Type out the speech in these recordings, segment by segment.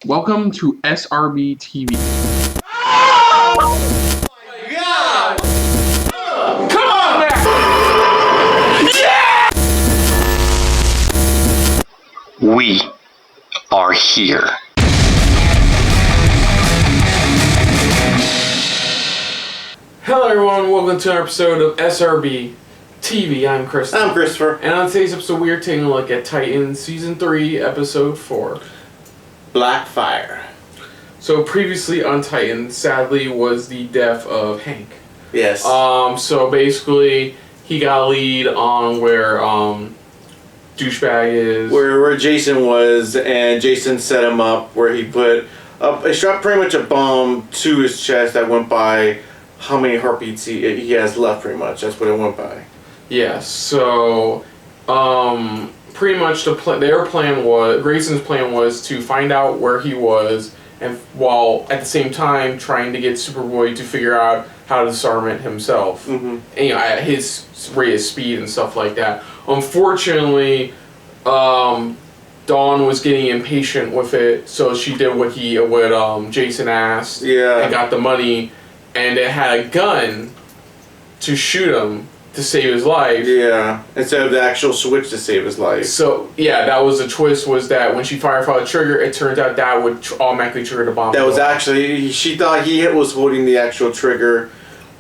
Welcome to SRB TV. Oh my God! Come on now! Yeah! We are here. Hello everyone, welcome to an episode of SRB TV. I'm Chris. I'm Christopher. And on today's episode we are taking a look at Titans Season 3, Episode 4. Blackfire. So previously on Titans, sadly, was the death of Hank. Yes. So basically, he got a lead on where douchebag is. Where Jason was, and Jason set him up where he put he strapped pretty much a bomb to his chest that went by how many heartbeats he has left, pretty much. That's what it went by. Yeah, so pretty much their plan was, Grayson's plan was to find out where he was, and while at the same time trying to get Superboy to figure out how to disarm it himself. Mm-hmm. And, at his rate of speed and stuff like that. Unfortunately, Dawn was getting impatient with it, so she did what Jason asked. Yeah. And got the money, and it had a gun to shoot him to save his life. Yeah, instead of the actual switch to save his life. So, yeah, that was the twist, was that when she fired the trigger, it turns out that would automatically trigger the bomb. That was actually, she thought he was holding the actual trigger,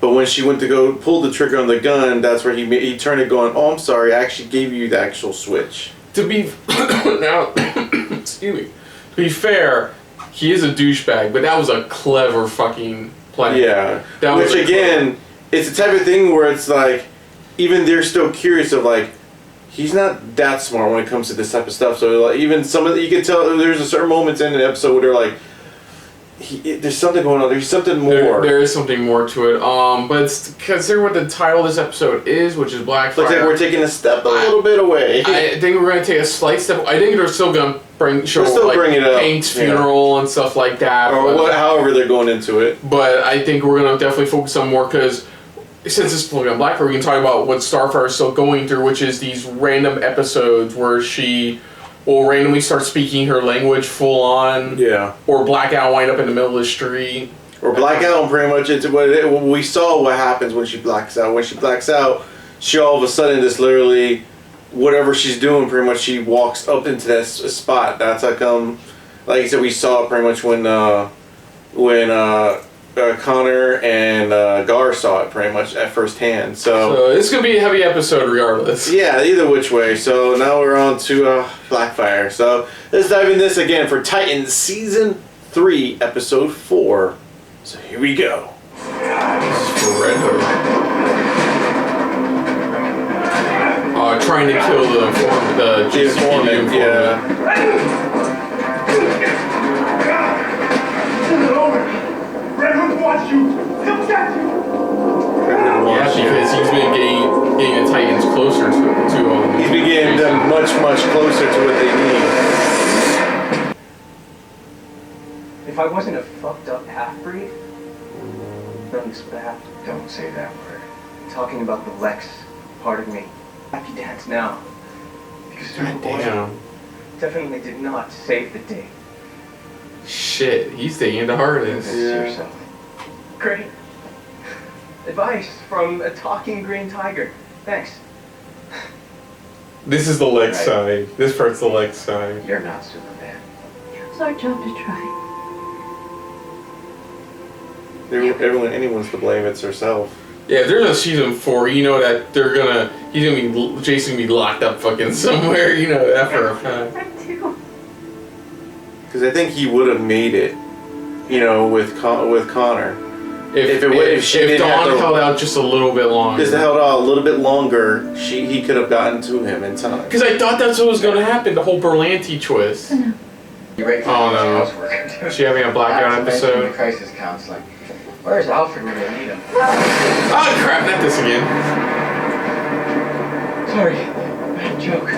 but when she went to go pull the trigger on the gun, that's where he turned it going, oh, I'm sorry, I actually gave you the actual switch. To be, now, excuse me, to be fair, he is a douchebag, but that was a clever fucking plan. Yeah, Which again, it's the type of thing where it's like, even they're still curious of like, he's not that smart when it comes to this type of stuff. So like, even some of you can tell there's a certain moments in an episode where they're like, there's something going on. There's something more. There is something more to it. But it's consider what the title of this episode is, which is Blackfire. Looks like we're taking a step a little bit away. I think we're going to take a slight step. I think they're still going to bring it up. Hank's funeral and stuff like that. Or however they're going into it. But I think we're going to definitely focus on more because since this is on Blackfire, we can talk about what Starfire is still going through, which is these random episodes where she will randomly start speaking her language full on. Yeah. Or black out, wind up in the middle of the street. Or black out, pretty much. We saw what happens when she blacks out. When she blacks out, she all of a sudden just literally, whatever she's doing, pretty much she walks up into that spot. That's like I said, we saw it pretty much when Connor and Gar saw it pretty much at first hand. So it's going to be a heavy episode regardless. Yeah, either which way. So now we're on to Blackfire. So let's dive in this again for Titans Season 3, Episode 4. So here we go. This is for Red Hood. Trying to kill the informant, yeah. Watch you! He'll get you! Yeah, because he's been getting the Titans closer to he's been getting them much closer to what they need. If I wasn't a fucked up half-breed, nothing's bad. Don't say that word. I'm talking about the Lex part of me. Happy dance now. Because Superboy definitely did not save the day. Shit, he's taking the hardest. Yourself. Great advice from a talking green tiger. Thanks. This is the Lex side. This part's the Lex side. You're not Superman. It's our job to try. Anyone's to blame, it's herself. Yeah, if there's a season 4, you know that Jason gonna be locked up fucking somewhere, you know that for a fact. Because I think he would have made it, with Connor. If Dawn held out just a little bit longer. Just held out a little bit longer, he could have gotten to him in time. Because I thought that's what was going to happen, the whole Berlanti twist. You ready for housework? Is she having a blackout episode? The crisis counseling. Where's Alfred when they need him? Oh crap, not this again. Sorry, bad joke.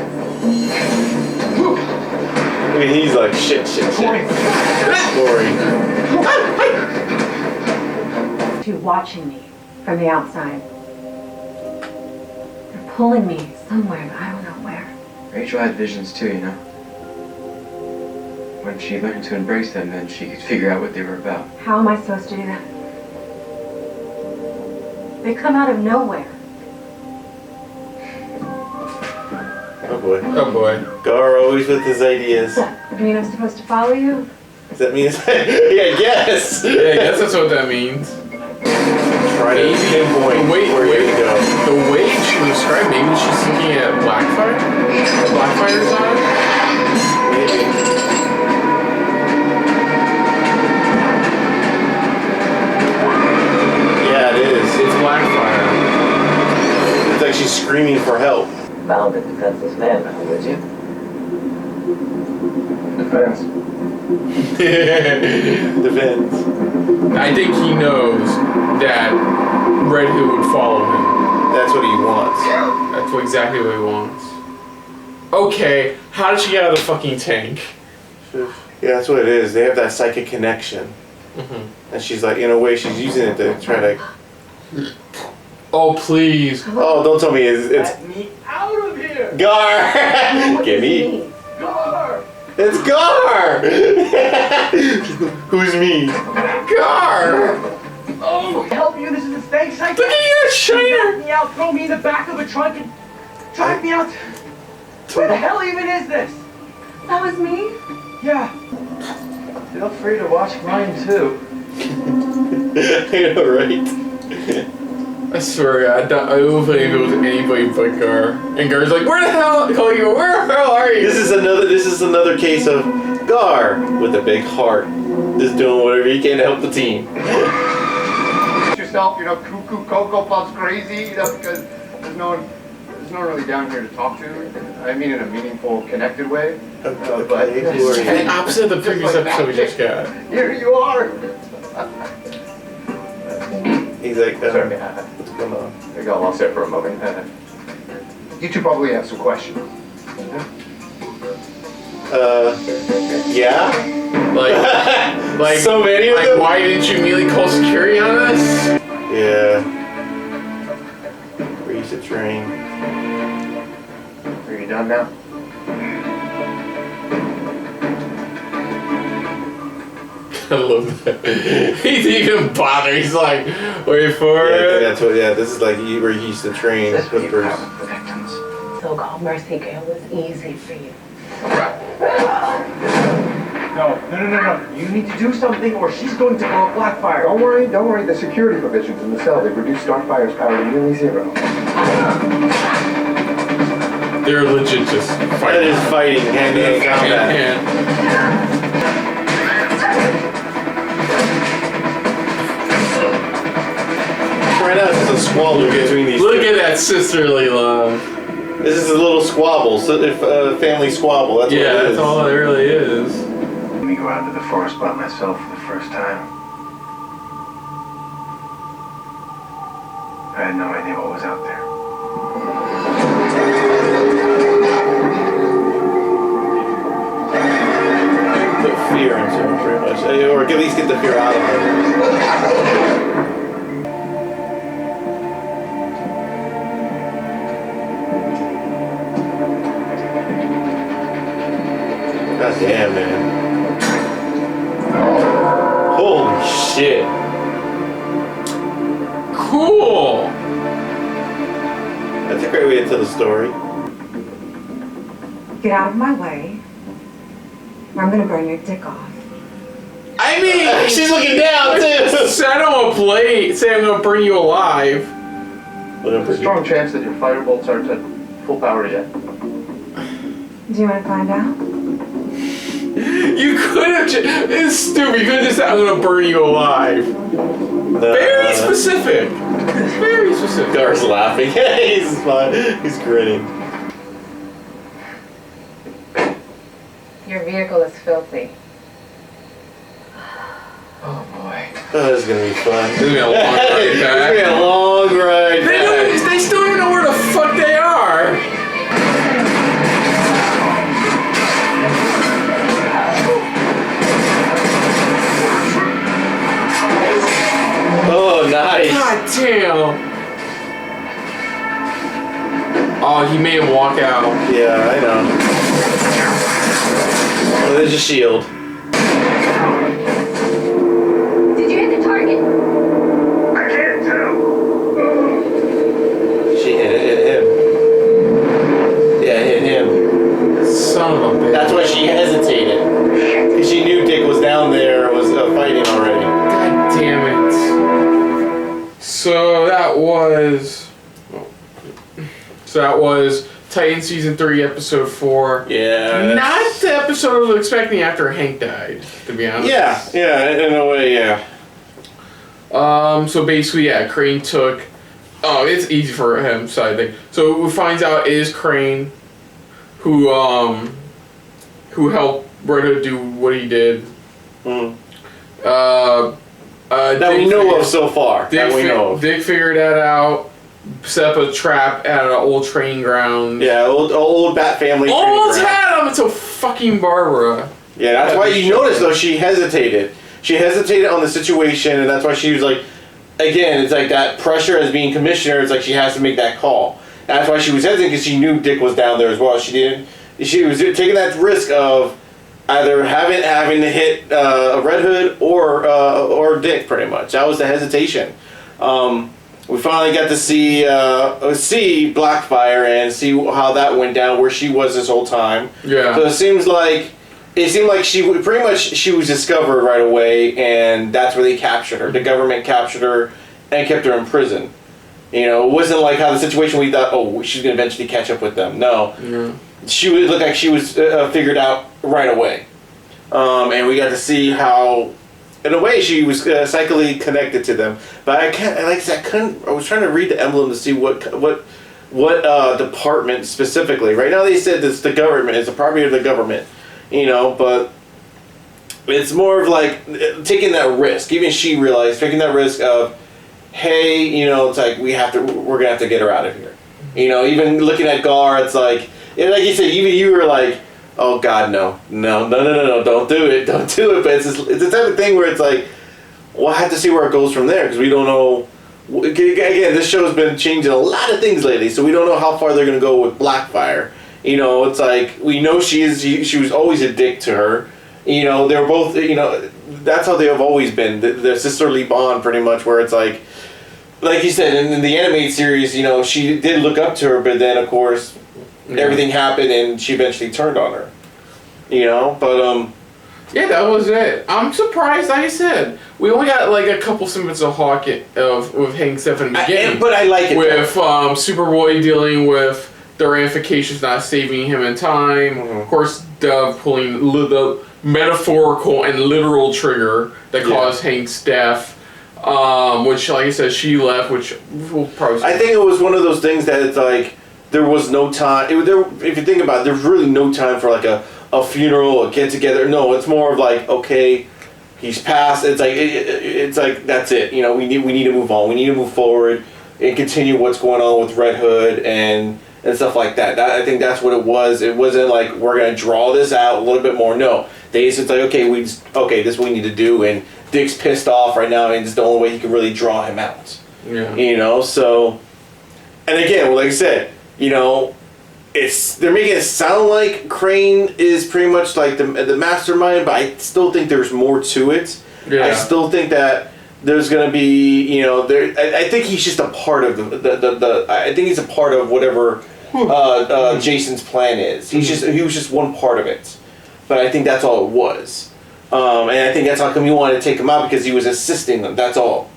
I mean, he's like, shit. Corey. You're watching me from the outside. You're pulling me somewhere, but I don't know where. Rachel had visions too, you know. When she learned to embrace them, then she could figure out what they were about. How am I supposed to do that? They come out of nowhere. Oh boy. Oh boy. Gar always with his ideas. You mean I'm supposed to follow you? Does that mean yeah, yes! Yeah, I guess that's what that means. Try to pinpoint where you go. The way she described, maybe she's looking at Blackfire? Blackfire's on? Maybe. Yeah, it is. It's Blackfire. It's like she's screaming for help. Found a defenseless man now, would you? Defense. Defense. I think he knows that Red Hood would follow him. That's what he wants. That's exactly what he wants. Okay, how did she get out of the fucking tank? Yeah, that's what it is. They have that psychic connection. Mm-hmm. And she's like, in a way, she's using it to try to... Oh, please. Oh, don't tell me it's Let me out of here! Gar! What Get does it me? mean? Gar! It's Gar! Who's me? Gar! Oh, help you! This is a snake cycle. Look at you, Shiner! Knock me out, throw me in the back of a trunk, and drive me out. Where the hell even is this? That was me? Yeah. Feel free to watch mine too. I know, right? I swear, I don't believe it was anybody but Gar. And Gar's like, where the hell? Calling you, where the hell are you? This is another case of Gar with a big heart, just doing whatever he can to help the team. Yourself, cuckoo, Cocoa Puff's crazy, because there's no one really down here to talk to. I mean, in a meaningful, connected way. But Okay, who are you? And opposite of the previous episode we just got. Here you are. He's like, Sorry, what's going on? I got lost there for a moment. You two probably have some questions. Yeah? Like So many of them? why didn't you immediately call security on us? Yeah. Where you to train. Are you done now? I love that. He didn't even bother. He's like, wait for Yeah, it. that's what. Yeah, this is like where he used to train with Bruce. The victims. So-called mercy kill was easy for you. No. You need to do something or she's going to blow up Blackfire. Don't worry. The security provisions in the cell, they've reduced Starfire's power to nearly zero. They're legit just That fighting. is fighting hand-to-hand combat. Hand. Right now, it's just a squabble between these Look two. at that sisterly love. This is a little squabble, family squabble. That's what Yeah, it is. that's all it really is. Let me go out to the forest by myself for the first time. I had no idea what was out there. Put fear into him, pretty much, or at least get the fear out of him. God damn, man. Holy shit. Cool. That's a great way to tell the story. Get out of my way, or I'm gonna burn your dick off. I mean, She's looking down, too. Set on a plate. Say I'm gonna bring you alive. There's a strong chance that your fighter bolts aren't at full power yet. Do you want to find out? You could have. It's stupid. You could have just said, I'm gonna burn you alive. Very specific. Very specific. Gar's laughing. He's fine. He's grinning. Your vehicle is filthy. Oh boy. Oh, this is gonna be fun. It's gonna be a long ride It's gonna back. be a long ride back. They still don't even know where the fuck they are. Oh, nice. God damn. Oh, he made him walk out. Yeah, I know. Oh, there's a shield. Did you hit the target? I can't tell. She hit him. Yeah, it hit him. Son of a bitch. That's why she hesitated. Because she knew Dick was down there, was fighting already. God damn it. So that was Titan Season 3, Episode 4. Yeah. Not the episode I was expecting after Hank died, to be honest. Yeah, in a way, yeah. So basically, yeah, Crane took... Oh, it's easy for him, so I think. So we finds out it is Crane who helped Red Hood do what he did. That we know of so far. Dick figured that out. Set up a trap at an old training ground. Yeah, old Bat family. Almost had him until fucking Barbara. Yeah, that's why you notice though she hesitated. She hesitated on the situation, and that's why she was like, again, it's like that pressure as being commissioner. It's like she has to make that call. And that's why she was hesitant because she knew Dick was down there as well. She was taking that risk of either having to hit Red Hood or Dick, pretty much. That was the hesitation. We finally got to see Blackfire and see how that went down, where she was this whole time. Yeah. So it seemed like she was discovered right away, and that's where they captured her. The government captured her and kept her in prison. You know, it wasn't like how the situation we thought, oh, she's gonna eventually catch up with them. No. Yeah. She would look like she was figured out right away, and we got to see how, in a way, she was psychically connected to them. But I can't. Like I said, I couldn't. I was trying to read the emblem to see what department specifically. Right now, they said it's the government. It's a property of the government. You know, but it's more of like taking that risk. Even she realized taking that risk of, hey, you know, it's like we're gonna have to get her out of here. You know, even looking at Gar, it's like you said, even you were like, oh God, no, don't do it. But it's the type of thing where it's like, we'll have to see where it goes from there, because we don't know. Again, this show's been changing a lot of things lately, so we don't know how far they're gonna go with Blackfire. You know, it's like, we know she was always a dick to her. You know, they're both, you know, that's how they have always been. The sisterly bond, pretty much, where it's like you said, in the animated series, you know, she did look up to her, but then, of course, everything happened and she eventually turned on her. You know, but, yeah, that was it. I'm surprised, like I said, we only got like a couple snippets of Hawk with Hank stuff in the beginning. But I like it. With Superboy dealing with the ramifications not saving him in time. Of course, Dove pulling the metaphorical and literal trigger that caused Hank's death. Which, like I said, she left, which we'll probably... I think it was one of those things that it's like, there was no time. If you think about it, there's really no time for like a funeral, a get-together. No, it's more of like, okay, he's passed. It's like that's it. You know, we need to move on. We need to move forward and continue what's going on with Red Hood and stuff like that. I think that's what it was. It wasn't like, we're going to draw this out a little bit more. No. It's like, okay, this is what we need to do, and Dick's pissed off right now, and it's the only way he can really draw him out. Yeah. You know, so... And again, like I said, you know, they're making it sound like Crane is pretty much like the mastermind, but I still think there's more to it. Yeah. I still think that there's going to be, you know, I think he's just a part of I think he's a part of whatever Jason's plan is. He was just one part of it. But I think that's all it was. And I think that's how come he wanted to take him out, because he was assisting them. That's all.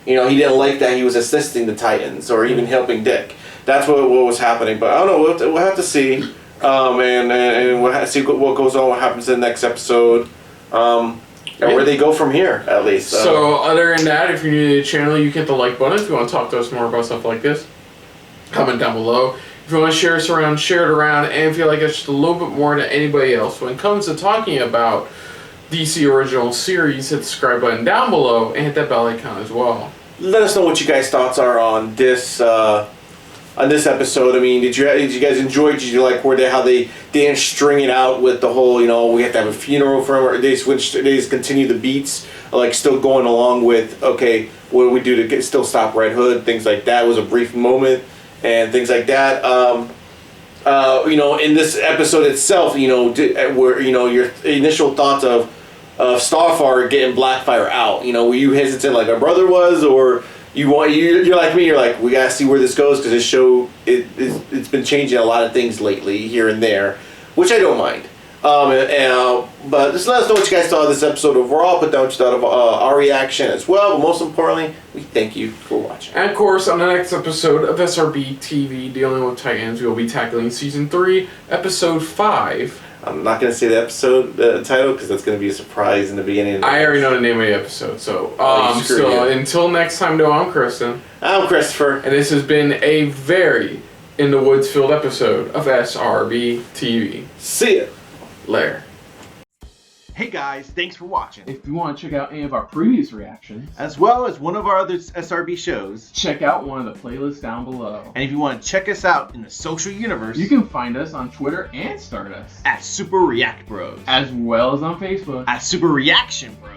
You know, he didn't like that he was assisting the Titans or even helping Dick. That's what was happening. But I don't know. We'll have to see. And we'll see what goes on, what happens in the next episode. And where they go from here, at least. So, other than that, if you're new to the channel, you hit the like button. If you want to talk to us more about stuff like this, comment down below. If you want to share us around, share it around. And if you like us just a little bit more than anybody else, when it comes to talking about DC original series, hit the subscribe button down below and hit that bell icon as well. Let us know what you guys' thoughts are on this episode. I mean, did you guys enjoy it? Did you like how they didn't string it out with the whole, you know, we have to have a funeral for him, or they just continue the beats, like still going along with, okay, what do we do to still stop Red Hood? Things like that. It was a brief moment and things like that. in this episode itself, where your initial thoughts of Starfire getting Blackfire out. Were you hesitant like our brother was, or you're like me? You're like, we gotta see where this goes because this show it's been changing a lot of things lately here and there, which I don't mind. But just let us know what you guys thought of this episode overall. Put down what you thought of our reaction as well. But most importantly, we thank you for watching. And of course, on the next episode of SRB TV Dealing with Titans, we will be tackling Season 3, Episode 5. I'm not going to say the episode title because that's going to be a surprise in the beginning. I already know the name of the episode. So, until next time, though, I'm Kristen. I'm Christopher. And this has been a very in the woods filled episode of SRB TV. See ya. Later. Hey guys, thanks for watching. If you want to check out any of our previous reactions, As well as one of our other SRB shows. check out one of the playlists down below. And if you want to check us out in the social universe, You can find us on Twitter and Stardust, at Super React Bros. as well as on Facebook. At Super Reaction Bros.